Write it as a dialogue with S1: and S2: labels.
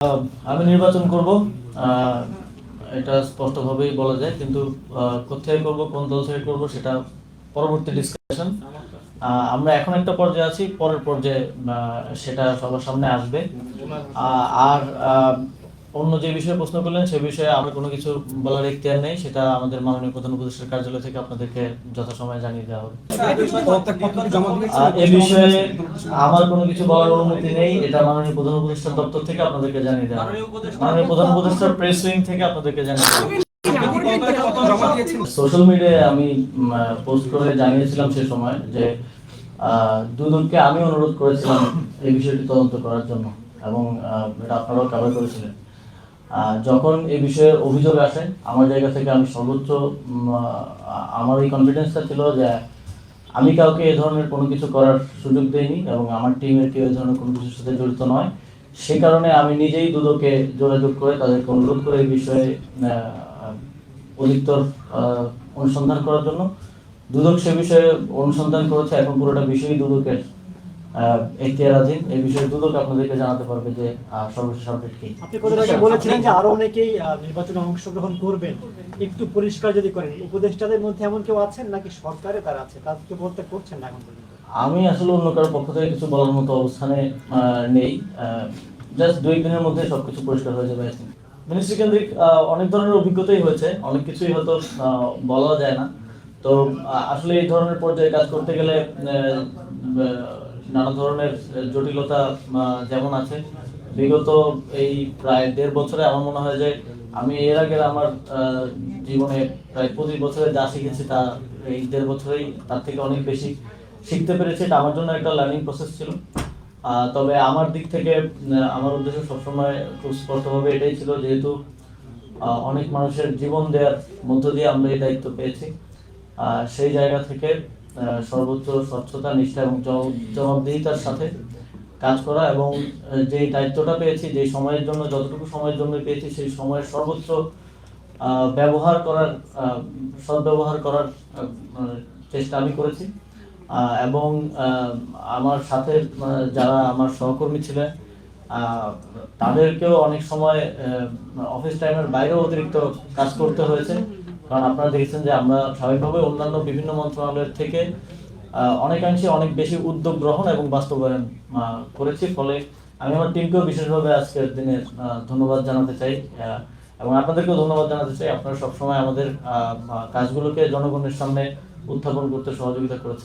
S1: আমি নির্বাচন করব, এটা স্পষ্টভাবেই বলা যায়, কিন্তু কোথায় করব, কোন দল থেকে করব, সেটা পরবর্তী ডিসকাশন। আমরা এখন একটা পর্যায়ে আছি, পরের পর্যায়ে সেটা সবার সামনে আসবে। আর অন্য যে বিষয়ে প্রশ্ন করলেন সে বিষয়ে আমার কোনো কিছু বলার এখতিয়ার নেই, সেটা আমাদের মাননীয় প্রধান উপদেষ্টার কার্যালয় থেকে আপনাদেরকে যথাসময়ে জানিয়ে দেওয়া হবে। এ বিষয়ে আমার কোনো কিছু বলার অনুমতি নেই, এটা মাননীয় প্রধান উপদেষ্টার দপ্তর থেকে আপনাদেরকে জানিয়ে দেওয়া হবে। মাননীয় প্রধান উপদেষ্টার প্রেস উইং থেকে আপনাদেরকে জানিয়ে দেওয়া হবে। সোশ্যাল মিডিয়ায় আমি পোস্ট করে জানিয়েছিলাম সে সময় যে দুদককে আমি অনুরোধ করেছিলাম এই বিষয়টি তদন্ত করার জন্য, এবং এটা আপনারাও কভার করেছিলেন। যখন এই বিষয়ে অভিযোগ আসে আমার জায়গা থেকে, আমি সর্বোচ্চ আমার এই কনফিডেন্সটা ছিল যে আমি কাউকে এ ধরনের কোনো কিছু করার সুযোগ দেইনি, এবং আমার টিমের কেউ এই ধরনের কোনো কিছুর সাথে জড়িত নয়। সে কারণে আমি নিজেই দুদকে যোগাযোগ করে তাদেরকে অনুরোধ করে এই বিষয়ে অধিকতর অনুসন্ধান করার জন্য। দুদক সে বিষয়ে অনুসন্ধান করেছে, এখন পুরোটা বিষয়ই দুদকের এখতিয়ারাধীন। এই বিষয়ে দুদক আপনাদেরকে জানাতে পারবে যে সর্বশেষ আপডেট কি।
S2: আপনি কত আগে বলেছিলেন যে আরো অনেকেই নির্বাচনে অংশগ্রহণ করবেন, একটু পরিষ্কার যদি করেন, উপদেষ্টাদের মধ্যে এমন কেউ আছেন নাকি সরকারে তারা আছে, তাদেরকে বলতে করছেন না এখন পর্যন্ত?
S1: আমি আসলে অন্য কারোর পক্ষ থেকে কিছু বলার মতো অবস্থানে নেই। জাস্ট 2 দিনের মধ্যে সবকিছু পরিষ্কার হয়ে যাবে। মিনিস্ট্রি কেন্দ্রিক অনেক ধরনের অভিজ্ঞতাই হয়েছে, অনেক কিছুই হয়তো বলা যায় না। তো আসলে এই ধরনের পর্যায়ে কাজ করতে গেলে নানা ধরনের জটিলতা যেমন আছে। বিগত এই প্রায় 1.5 বছরে আমার মনে হয় যে আমি এর আগে আমার জীবনে প্রায় 25 বছরে যা শিখেছি তা এই 1.5 বছরেই তার থেকে অনেক বেশি শিখতে পেরেছি। এটা আমার জন্য একটা লার্নিং প্রসেস ছিল। তবে আমার দিক থেকে আমার উদ্দেশ্য সবসময় খুব স্পষ্টভাবে এটাই ছিল, যেহেতু অনেক মানুষের জীবন দেওয়ার মধ্য দিয়ে আমরা এই দায়িত্ব পেয়েছি, সেই জায়গা থেকে সর্বোচ্চ স্বচ্ছতা, নিষ্ঠা এবং জবাবদিহিতার সাথে কাজ করা, এবং যে দায়িত্বটা পেয়েছি, যে সময়ের জন্য, যতটুকু সময়ের জন্য পেয়েছি, সেই সময়ের সর্বোচ্চ ব্যবহার করার, সদ্ব্যবহার করার চেষ্টা আমি করেছি। এবং আমার সাথে যারা আমার সহকর্মী ছিলেন তাদেরকেও অনেক সময় অফিস টাইমের বাইরেও অতিরিক্ত কাজ করতে হয়েছে, কারণ আপনারা দেখেছেন যে আমরা স্বাভাবিকভাবে অন্যান্য বিভিন্ন মন্ত্রণালয়ের থেকে অনেকাংশে অনেক বেশি উদ্যোগ গ্রহণ এবং বাস্তবায়ন করেছি। ফলে আমি আমার টিমকেও বিশেষভাবে আজকের দিনে ধন্যবাদ জানাতে চাই, এবং আপনাদেরকেও ধন্যবাদ জানাতে চাই। আপনারা সবসময় আমাদের কাজগুলোকে জনগণের সামনে উত্থাপন করতে সহযোগিতা করেছেন।